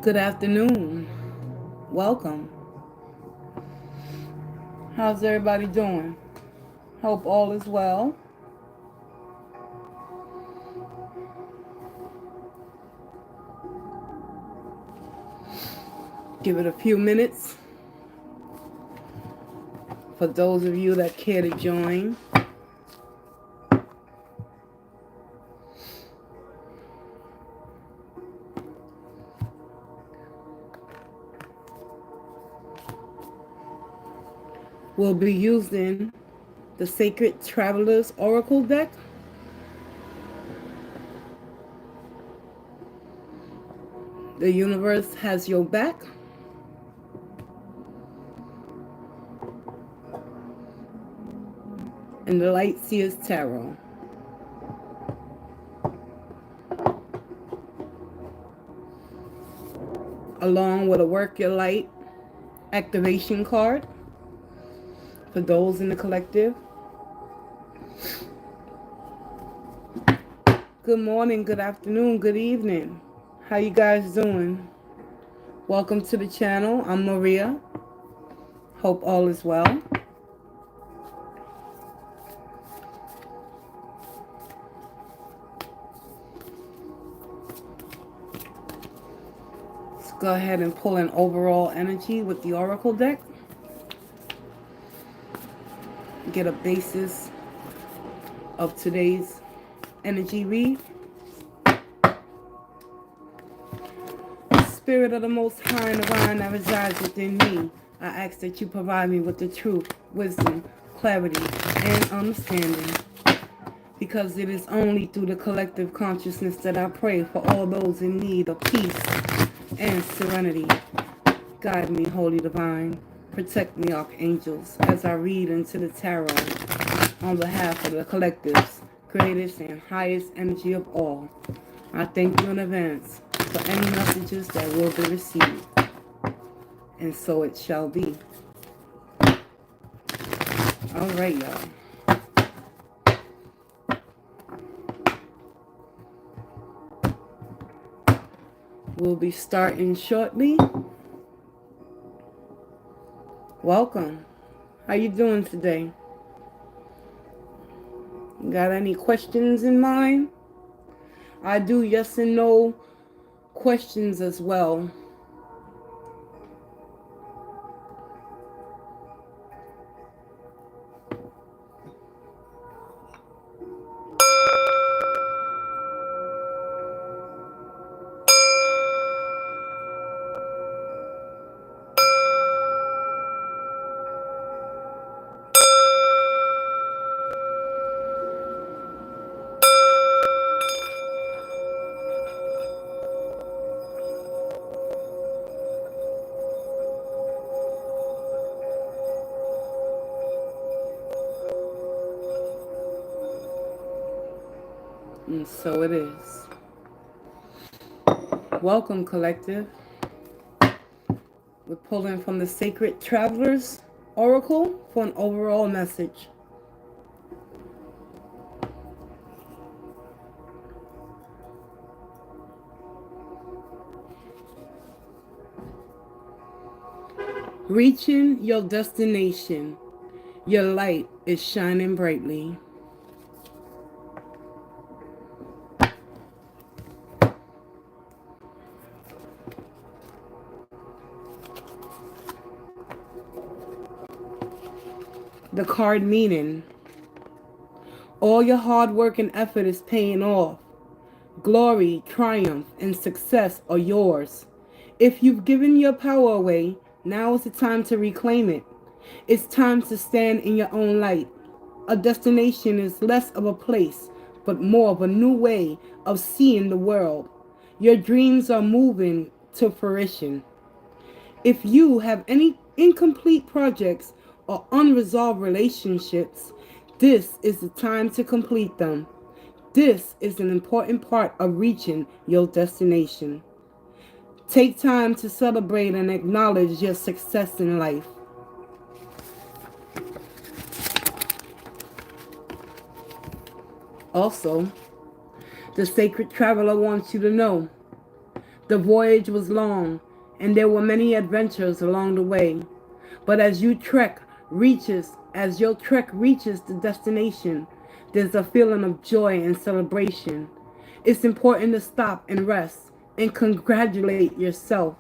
Good afternoon. Welcome. How's everybody doing? Hope all is well. Give it a few minutes for those of you that care to join. We'll be using the Sacred Travelers Oracle deck. The universe has your back. And the Light Seers Tarot. Along with a Work Your Light activation card for those in the collective. Good morning, good afternoon, good evening. How you guys doing? Welcome to the channel. I'm Maria. Hope all is well. Let's go ahead and pull an overall energy with the Oracle deck. Get a basis of today's energy read. Spirit of the Most High and Divine that resides within me, I ask that you provide me with the truth, wisdom, clarity, and understanding. Because it is only through the collective consciousness that I pray for all those in need of peace and serenity. Guide me, Holy Divine. Protect me, Archangels, as I read into the tarot on behalf of the collective's greatest and highest energy of all. I thank you in advance for any messages that will be received. And so it shall be. All right, y'all. We'll be starting shortly. Welcome. How you doing today? Got any questions in mind? I do yes and no questions as well. And so it is. Welcome, collective. We're pulling from the Sacred Travelers Oracle for an overall message. Reaching your destination. Your light is shining brightly. The card meaning: all your hard work and effort is paying off. Glory, triumph, and success are yours. If you've given your power away, now is the time to reclaim it. It's time to stand in your own light. A destination is less of a place, but more of a new way of seeing the world. Your dreams are moving to fruition. If you have any incomplete projects or unresolved relationships, this is the time to complete them. This is an important part of reaching your destination. Take time to celebrate and acknowledge your success in life. Also, the Sacred Traveler wants you to know The voyage was long, and there were many adventures along the way. But as your trek reaches the destination, there's a feeling of joy and celebration. It's important to stop and rest and congratulate yourself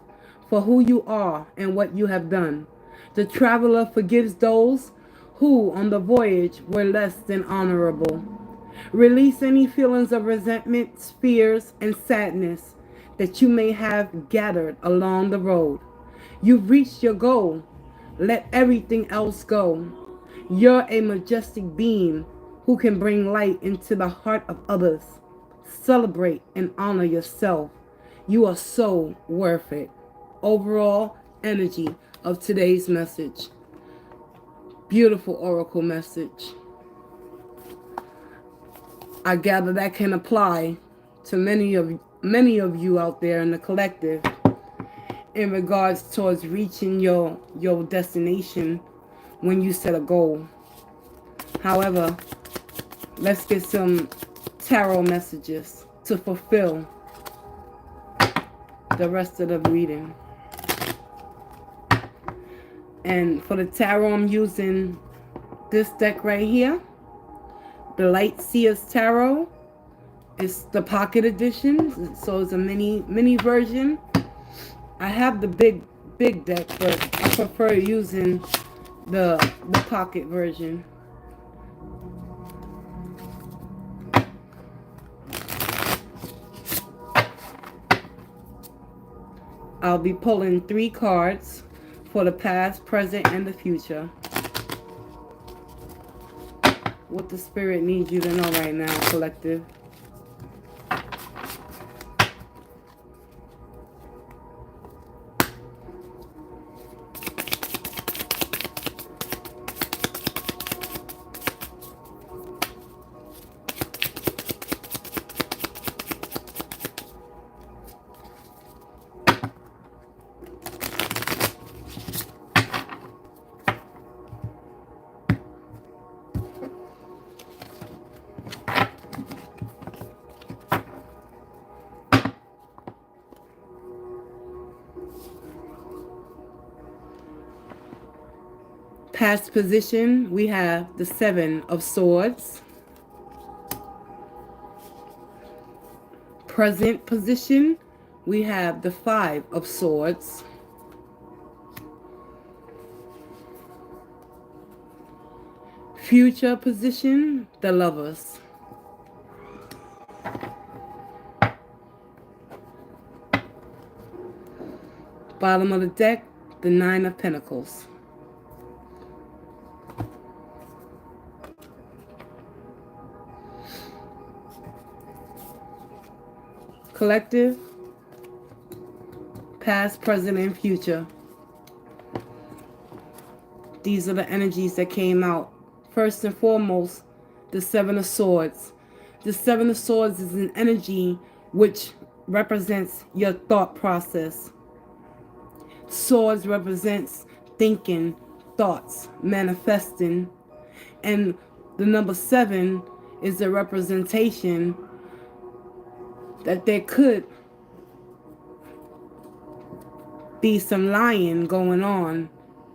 for who you are and what you have done. The traveler forgives those who on the voyage were less than honorable. Release any feelings of resentment, fears, and sadness that you may have gathered along the road. You've reached your goal. Let everything else go. You're a majestic being who can bring light into the heart of others. Celebrate and honor yourself. You are so worth it. Overall energy of today's message. Beautiful oracle message. I gather that can apply to many of you out there in the collective in regards towards reaching your destination when you set a goal. However, let's get some tarot messages to fulfill the rest of the reading. And for the tarot, I'm using this deck right here, the Light Seers Tarot. It's the pocket edition, so it's a mini version. I have the big deck, but I prefer using the pocket version. I'll be pulling 3 cards for the past, present, and the future. What the spirit needs you to know right now, collective. Past position, we have the 7 of Swords. Present position, we have the 5 of Swords. Future position, the Lovers. Bottom of the deck, the 9 of Pentacles. Collective, past, present, and future. These are the energies that came out. First and foremost, the 7 of Swords. The 7 of Swords is an energy which represents your thought process. Swords represents thinking, thoughts, manifesting. And the number 7 is a representation that there could be some lying going on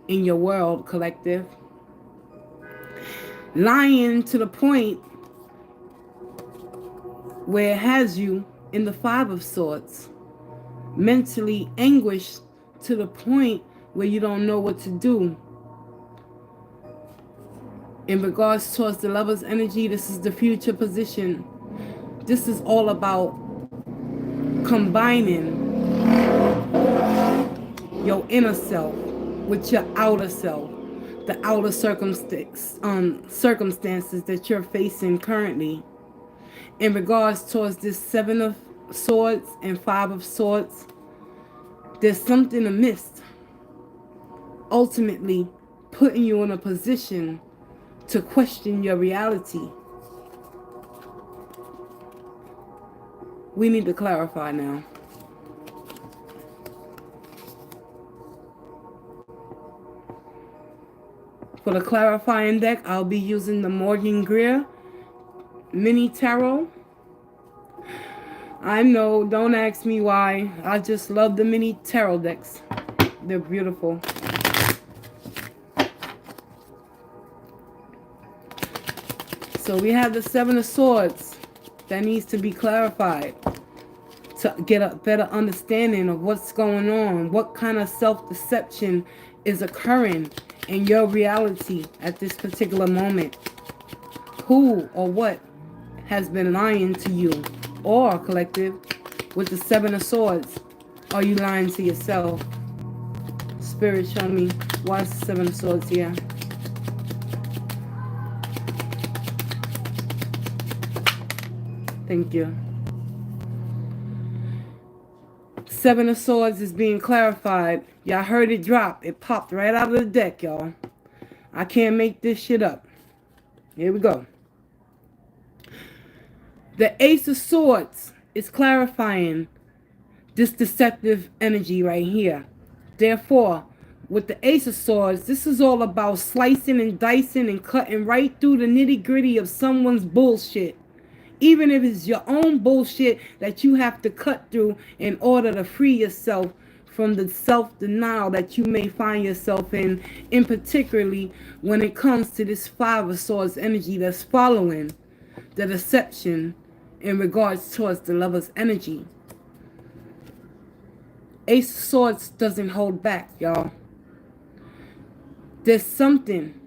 in your world, collective. Lying to the point where it has you in the 5 of Swords. Mentally anguished to the point where you don't know what to do. In regards towards the Lover's energy, this is the future position. This is all about combining your inner self with your outer self, the outer circumstances that you're facing currently. In regards towards this 7 of Swords and 5 of Swords, there's something amiss, ultimately putting you in a position to question your reality. We need to clarify now. For the clarifying deck, I'll be using the Morgan Greer Mini Tarot. I know, don't ask me why. I just love the mini tarot decks. They're beautiful. So we have the Seven of Swords that needs to be clarified to get a better understanding of what's going on, what kind of self-deception is occurring in your reality at this particular moment. Who or what has been lying to you, or collective, with the Seven of Swords? Are you lying to yourself? Spirit, show me why is the Seven of Swords here? Thank you. Seven of Swords is being clarified. Y'all heard it drop. It popped right out of the deck, y'all. I can't make this shit up. Here we go. The Ace of Swords is clarifying this deceptive energy right here. Therefore, with the Ace of Swords, this is all about slicing and dicing and cutting right through the nitty-gritty of someone's bullshit. Even if it's your own bullshit that you have to cut through in order to free yourself from the self-denial that you may find yourself in particularly when it comes to this Five of Swords energy that's following the deception in regards towards the Lover's energy. Ace of Swords doesn't hold back, y'all. There's something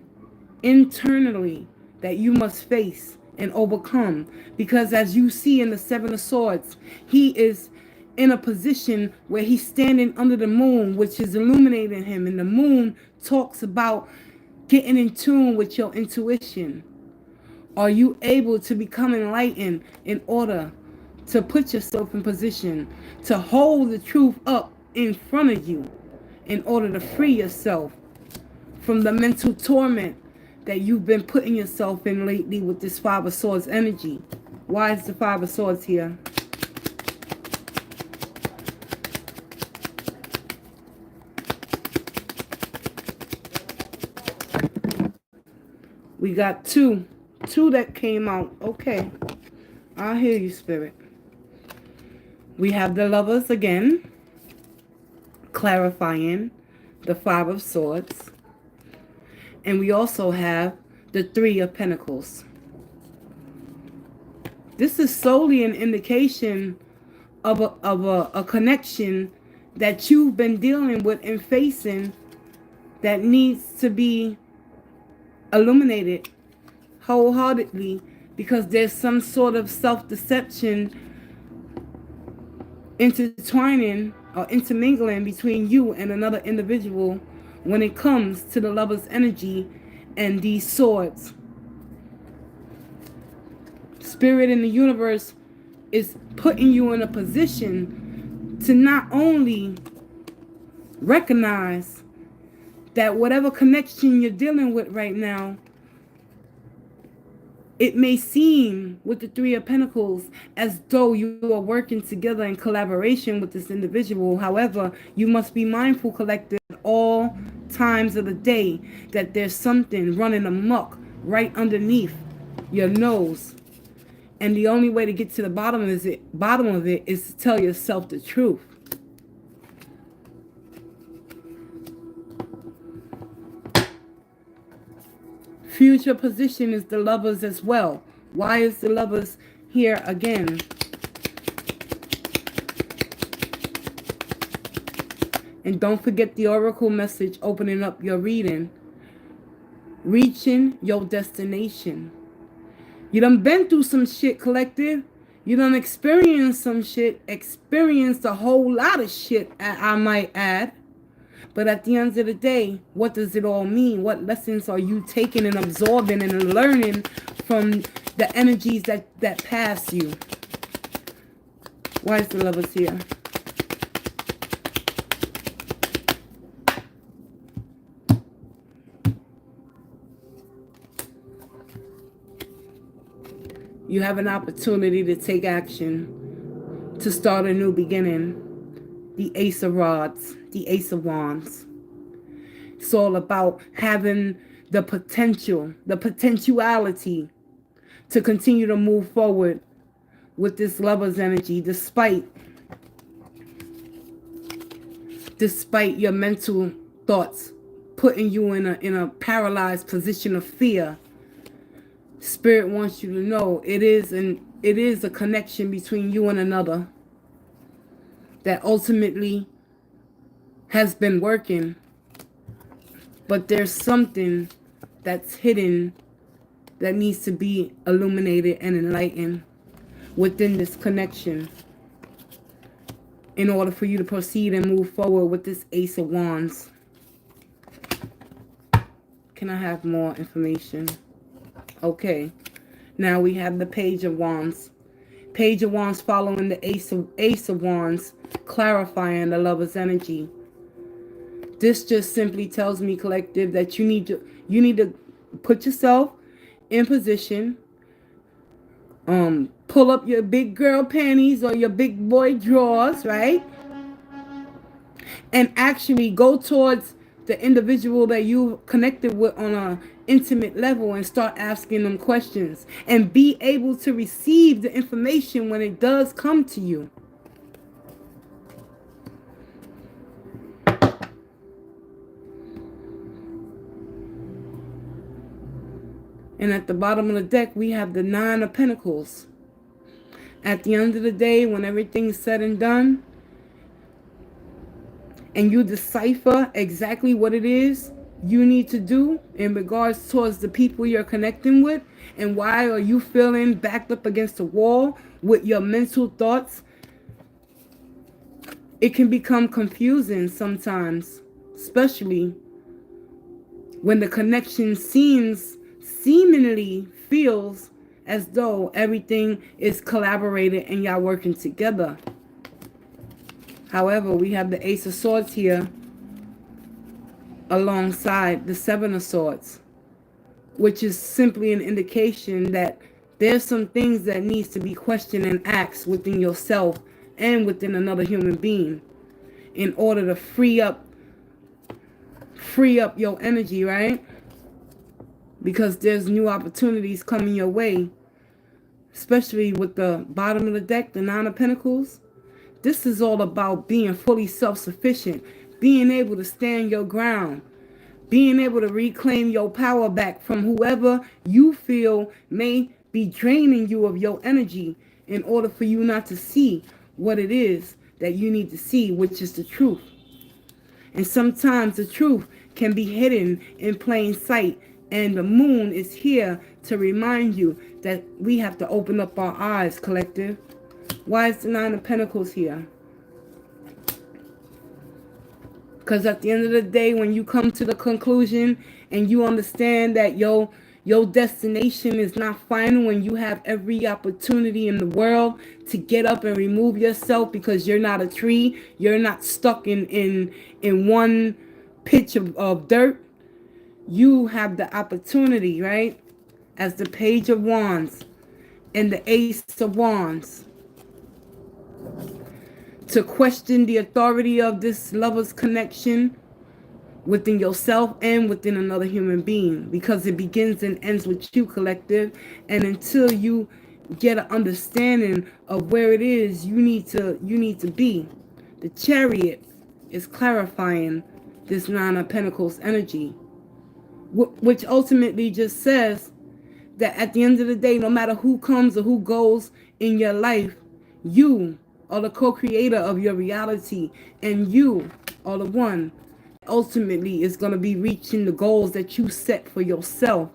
internally that you must face and overcome, because as you see in the Seven of Swords, he is in a position where he's standing under the moon, which is illuminating him, and the moon talks about getting in tune with your intuition. Are you able to become enlightened in order to put yourself in position to hold the truth up in front of you in order to free yourself from the mental torment that you've been putting yourself in lately with this Five of Swords energy? Why is the Five of Swords here? We got two that came out. Okay, I hear you, Spirit. We have the Lovers again, clarifying the Five of Swords. And we also have the Three of Pentacles. This is solely an indication of a connection that you've been dealing with and facing that needs to be illuminated wholeheartedly, because there's some sort of self-deception intertwining or intermingling between you and another individual when it comes to the Lover's energy and these swords. Spirit in the universe is putting you in a position to not only recognize that whatever connection you're dealing with right now, it may seem with the Three of Pentacles as though you are working together in collaboration with this individual. However, you must be mindful, collective, at all times of the day that there's something running amok right underneath your nose. And the only way to get to the bottom of it is to tell yourself the truth. Future position is the Lovers as well. Why is the Lovers here again? And don't forget the oracle message opening up your reading. Reaching your destination. You done been through some shit, collective. You done experienced some shit. Experienced a whole lot of shit, I might add. But at the end of the day, what does it all mean? What lessons are you taking and absorbing and learning from the energies that pass you? Why is the Lovers here? You have an opportunity to take action, to start a new beginning. The Ace of Rods, the Ace of Wands. It's all about having the potential, the potentiality to continue to move forward with this lover's energy, despite your mental thoughts putting you in a paralyzed position of fear. Spirit wants you to know it is a connection between you and another that ultimately has been working, but there's something that's hidden that needs to be illuminated and enlightened within this connection in order for you to proceed and move forward with this Ace of Wands. Can I have more information? Okay. Now we have the Page of Wands. Page of Wands following the Ace of Wands, clarifying the lover's energy. This just simply tells me, collective, that you need to put yourself in position. Pull up your big girl panties or your big boy drawers, right? And actually go towards the individual that you connected with on an intimate level and start asking them questions and be able to receive the information when it does come to you. And at the bottom of the deck, we have the Nine of Pentacles. At the end of the day, when everything's said and done, and you decipher exactly what it is you need to do in regards towards the people you're connecting with, and why are you feeling backed up against the wall with your mental thoughts, it can become confusing sometimes, especially when the connection seemingly feels as though everything is collaborated and y'all working together. However, we have the Ace of Swords here alongside the Seven of Swords, which is simply an indication that there's some things that needs to be questioned and asked within yourself and within another human being in order to free up your energy, right? Because there's new opportunities coming your way, especially with the bottom of the deck, the Nine of Pentacles. This is all about being fully self-sufficient, being able to stand your ground, being able to reclaim your power back from whoever you feel may be draining you of your energy in order for you not to see what it is that you need to see, which is the truth. And sometimes the truth can be hidden in plain sight, and the moon is here to remind you that we have to open up our eyes, collective. Why is the Nine of Pentacles here? Because at the end of the day, when you come to the conclusion and you understand that your destination is not final, and you have every opportunity in the world to get up and remove yourself because you're not a tree, you're not stuck in one pitch of dirt, you have the opportunity, right? As the Page of Wands and the Ace of Wands, to question the authority of this lover's connection within yourself and within another human being, because it begins and ends with you, collective. And until you get an understanding of where it is you need to be, the Chariot is clarifying this Nine of Pentacles energy, which ultimately just says that at the end of the day, no matter who comes or who goes in your life, you are the co-creator of your reality, and you are the one that ultimately is going to be reaching the goals that you set for yourself.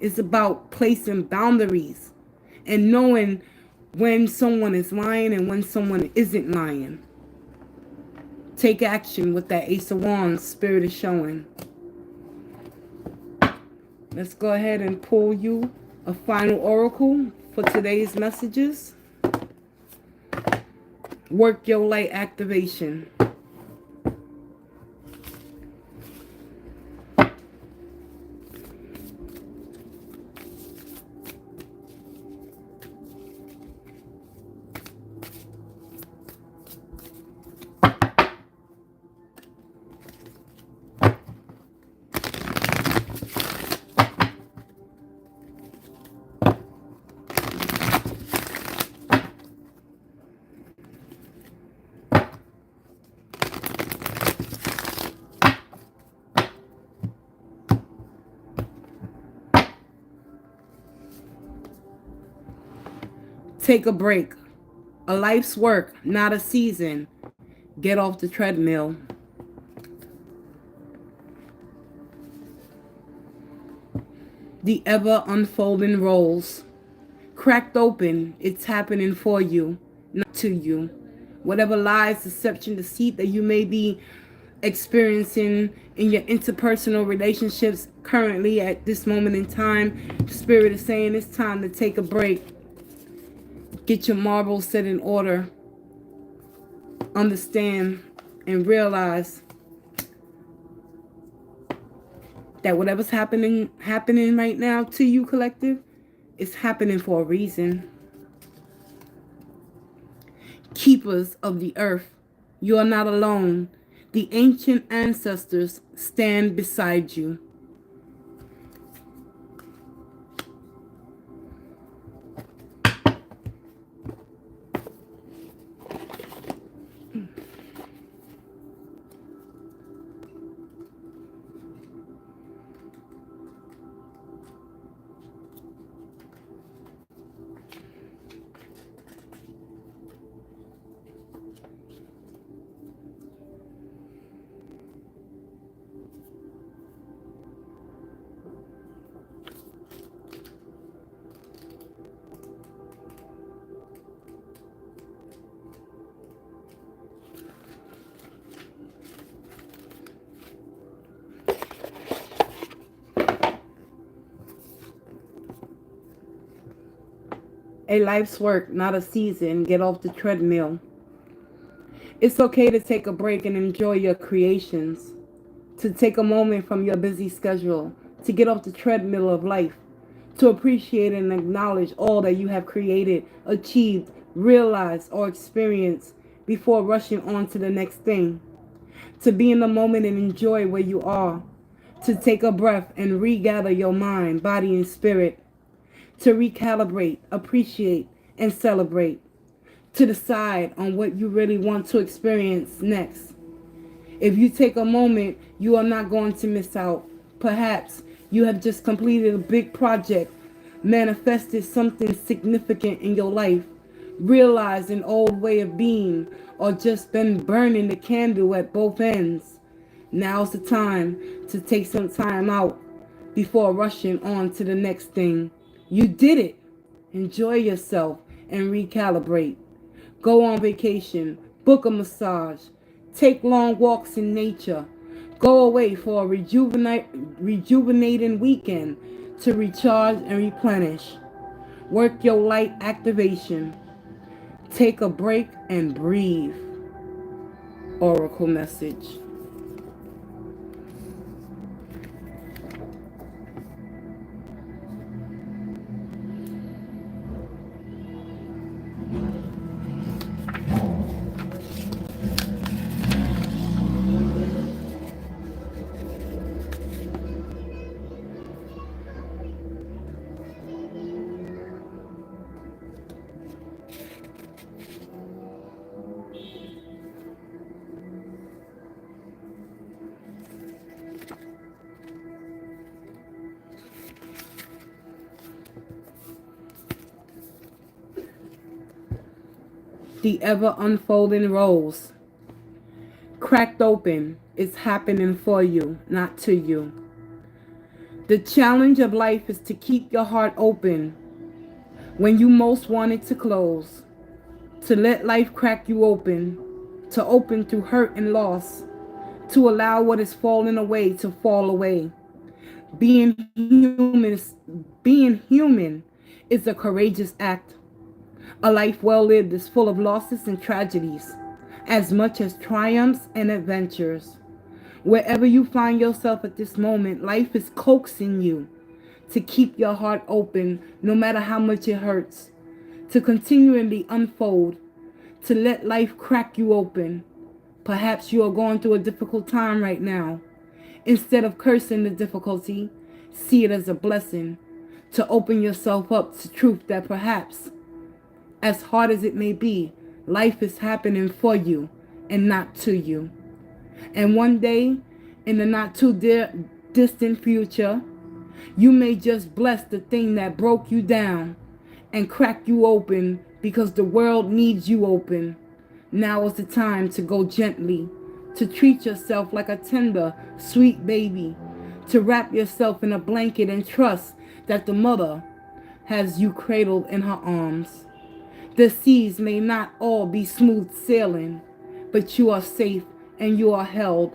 It's about placing boundaries and knowing when someone is lying and when someone isn't lying. Take action with that Ace of Wands Spirit is showing. Let's go ahead and pull you a final oracle for today's messages. Work your light activation. Take a break. A life's work, not a season. Get off the treadmill. The ever unfolding rolls. Cracked open, it's happening for you, not to you. Whatever lies, deception, deceit that you may be experiencing in your interpersonal relationships currently at this moment in time, Spirit is saying it's time to take a break. Get your marbles set in order. Understand and realize that whatever's happening right now to you, collective, is happening for a reason. Keepers of the earth, you are not alone. The ancient ancestors stand beside you. A life's work, not a season. Get off the treadmill. It's okay to take a break and enjoy your creations. To take a moment from your busy schedule. To get off the treadmill of life. To appreciate and acknowledge all that you have created, achieved, realized, or experienced before rushing on to the next thing. To be in the moment and enjoy where you are. To take a breath and regather your mind, body, and spirit. To recalibrate, appreciate, and celebrate. To decide on what you really want to experience next. If you take a moment, you are not going to miss out. Perhaps you have just completed a big project, manifested something significant in your life, realized an old way of being, or just been burning the candle at both ends. Now's the time to take some time out before rushing on to the next thing. You did it. Enjoy yourself and recalibrate. Go on vacation, book a massage, take long walks in nature, go away for a rejuvenating weekend to recharge and replenish. Work your light activation. Take a break and breathe. Oracle message. The ever unfolding rolls. Cracked open, it's happening for you, not to you. The challenge of life is to keep your heart open when you most want it to close. To let life crack you open, to open through hurt and loss, to allow what is falling away to fall away. Being human is a courageous act. A life well lived is full of losses and tragedies, as much as triumphs and adventures. Wherever you find yourself at this moment, life is coaxing you to keep your heart open no matter how much it hurts, to continually unfold, to let life crack you open. Perhaps you are going through a difficult time right now. Instead of cursing the difficulty, see it as a blessing to open yourself up to truth that perhaps, as hard as it may be, life is happening for you and not to you. And one day, in the not too distant future, you may just bless the thing that broke you down and crack you open because the world needs you open. Now is the time to go gently, to treat yourself like a tender, sweet baby, to wrap yourself in a blanket and trust that the mother has you cradled in her arms. The seas may not all be smooth sailing, but you are safe and you are held.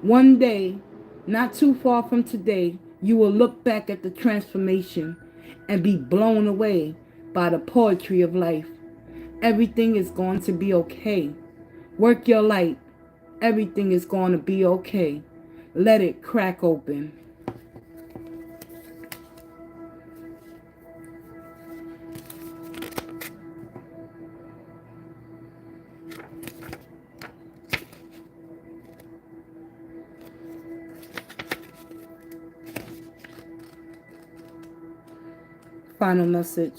One day, not too far from today, you will look back at the transformation and be blown away by the poetry of life. Everything is going to be okay. Work your light. Everything is going to be okay. Let it crack open. Final message.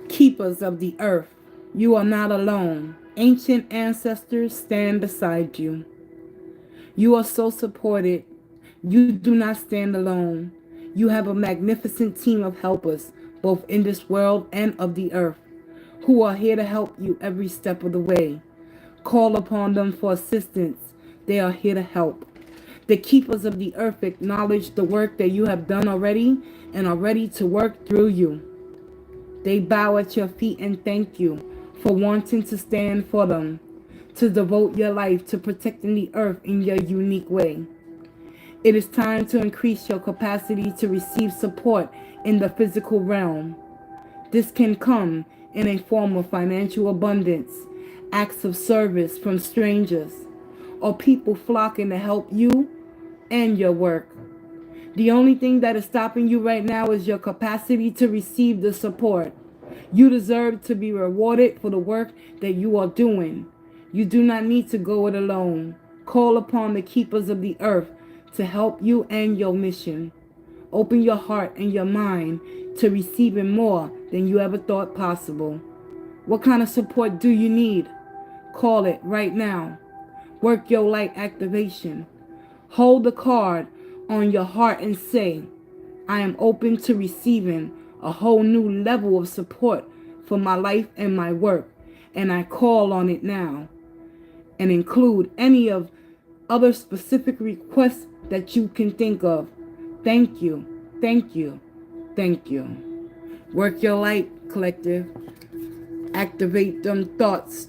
Keepers of the earth, you are not alone. Ancient ancestors stand beside you. You are so supported. You do not stand alone. You have a magnificent team of helpers, both in this world and of the earth, who are here to help you every step of the way. Call upon them for assistance. They are here to help. The keepers of the earth acknowledge the work that you have done already and are ready to work through you. They bow at your feet and thank you for wanting to stand for them, to devote your life to protecting the earth in your unique way. It is time to increase your capacity to receive support in the physical realm. This can come in a form of financial abundance, acts of service from strangers, or people flocking to help you and your work. The only thing that is stopping you right now is your capacity to receive the support. You deserve to be rewarded for the work that you are doing. You do not need to go it alone. Call upon the keepers of the earth to help you and your mission. Open your heart and your mind to receiving more than you ever thought possible. What kind of support do you need? Call it right now. Work your light activation. Hold the card on your heart and say, I am open to receiving a whole new level of support for my life and my work, and I call on it now. And include any of other specific requests that you can think of. Thank you, thank you, thank you. Work your light, collective. Activate them thoughts.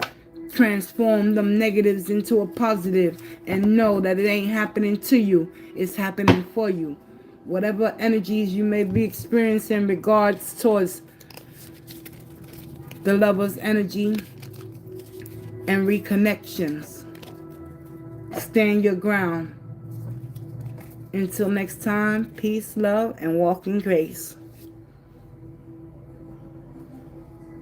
Transform them negatives into a positive, and know that it ain't happening to you, it's happening for you. Whatever energies you may be experiencing in regards towards the lover's energy and reconnections, stand your ground. Until next time, peace, love, and walk in grace.